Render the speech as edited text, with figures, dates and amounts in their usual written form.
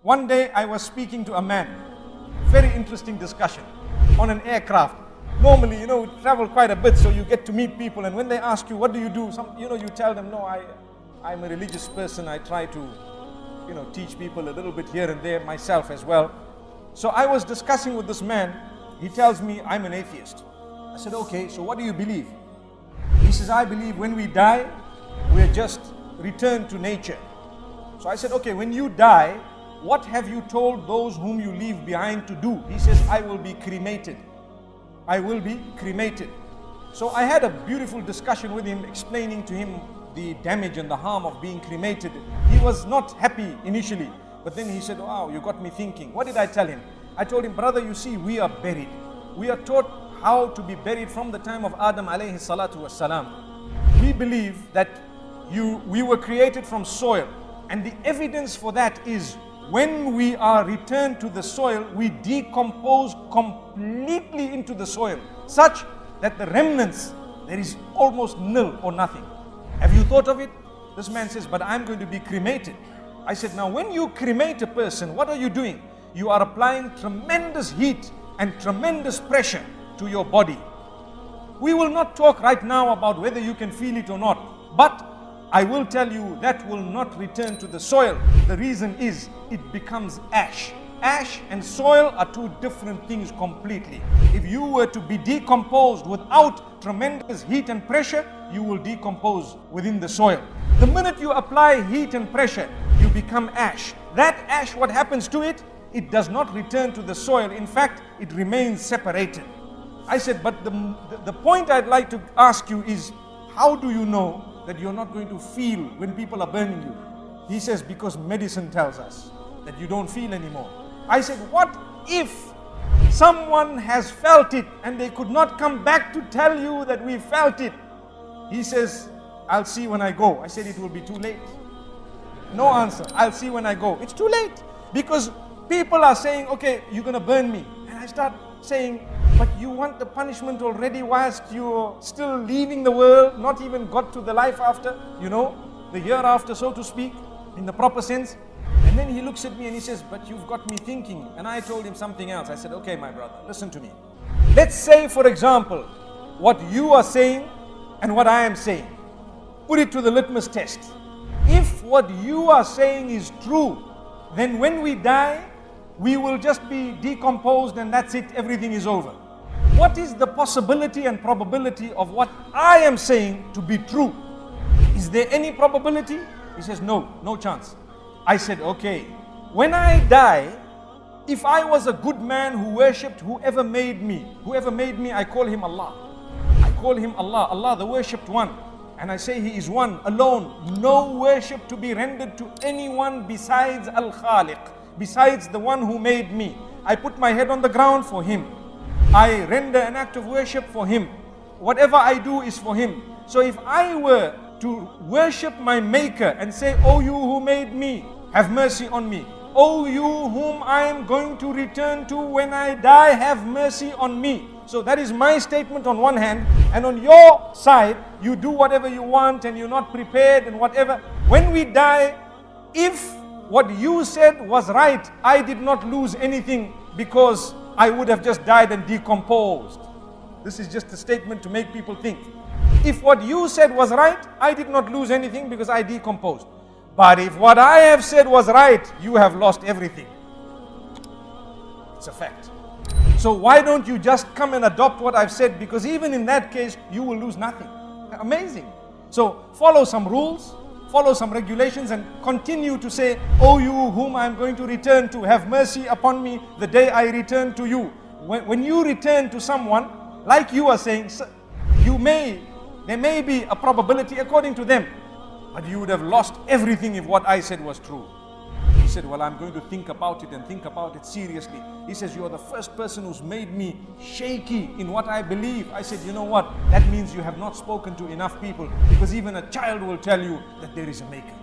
One day I was speaking to a man, very interesting discussion, on an aircraft. Normally, we travel quite a bit, so you get to meet people, and when they ask you, what do you do? You tell them, no, I'm a religious person. I try to, teach people a little bit here and there, myself as well. So I was discussing with this man. He tells me, I'm an atheist. I said, okay, so what do you believe? He says, I believe when we die, we're just returned to nature. So I said, okay, when you die, what have you told those whom you leave behind to do? He says, I will be cremated. I will be cremated. So I had a beautiful discussion with him, explaining to him the damage and the harm of being cremated. He was not happy initially, but then he said, wow, you got me thinking. What did I tell him? I told him, brother, you see, we are buried. We are taught how to be buried from the time of Adam alayhi salatu wassalam. We believe that we were created from soil, and the evidence for that is when we are returned to the soil, we decompose completely into the soil, such that the remnants, there is almost nil or nothing. Have you thought of it? This man says, but I'm going to be cremated. I said, now when you cremate a person, what are you doing? You are applying tremendous heat and tremendous pressure to your body. We will not talk right now about whether you can feel it or not, but I will tell you that will not return to the soil. The reason is it becomes ash. Ash and soil are two different things completely. If you were to be decomposed without tremendous heat and pressure, you will decompose within the soil. The minute you apply heat and pressure, you become ash. That ash, what happens to it? It does not return to the soil. In fact, it remains separated. I said, but the point I'd like to ask you is, how do you know that you're not going to feel when people are burning you? He says, because medicine tells us that you don't feel anymore. I said, what if someone has felt it and they could not come back to tell you that we felt it? He says, I'll see when I go. I said, it will be too late. No answer. I'll see when I go. It's too late, because people are saying, okay, you're going to burn me. And I start saying, but you want the punishment already whilst you're still leaving the world, not even got to the life after, the hereafter, so to speak, in the proper sense. And then he looks at me and he says, but you've got me thinking. And I told him something else. I said, okay, my brother, listen to me. Let's say, for example, what you are saying and what I am saying. Put it to the litmus test. If what you are saying is true, then when we die, we will just be decomposed and that's it, everything is over. What is the possibility and probability of what I am saying to be true? Is there any probability? He says, no chance. I said, okay, when I die, if I was a good man who worshipped whoever made me, I call him Allah. I call him Allah, Allah the worshipped one. And I say he is one, alone. No worship to be rendered to anyone besides Al-Khaliq, besides the one who made me. I put my head on the ground for him. I render an act of worship for him. Whatever I do is for him. So if I were to worship my maker and say, oh you who made me, have mercy on me. Oh you whom I am going to return to when I die, have mercy on me. So that is my statement on one hand, and on your side, you do whatever you want and you're not prepared and whatever. When we die, if what you said was right, I did not lose anything, because I would have just died and decomposed. This is just a statement to make people think. If what you said was right, I did not lose anything because I decomposed. But if what I have said was right, you have lost everything. It's a fact. So why don't you just come and adopt what I've said? Because even in that case, you will lose nothing. Amazing. So follow some rules, follow some regulations, and continue to say, oh you whom I'm going to return to, have mercy upon me the day I return to you. When you return to someone, like you are saying, there may be a probability according to them, but you would have lost everything if what I said was true. He said, well, I'm going to think about it and think about it seriously. He says, you're the first person who's made me shaky in what I believe. I said, you know what? That means you have not spoken to enough people, because even a child will tell you that there is a maker.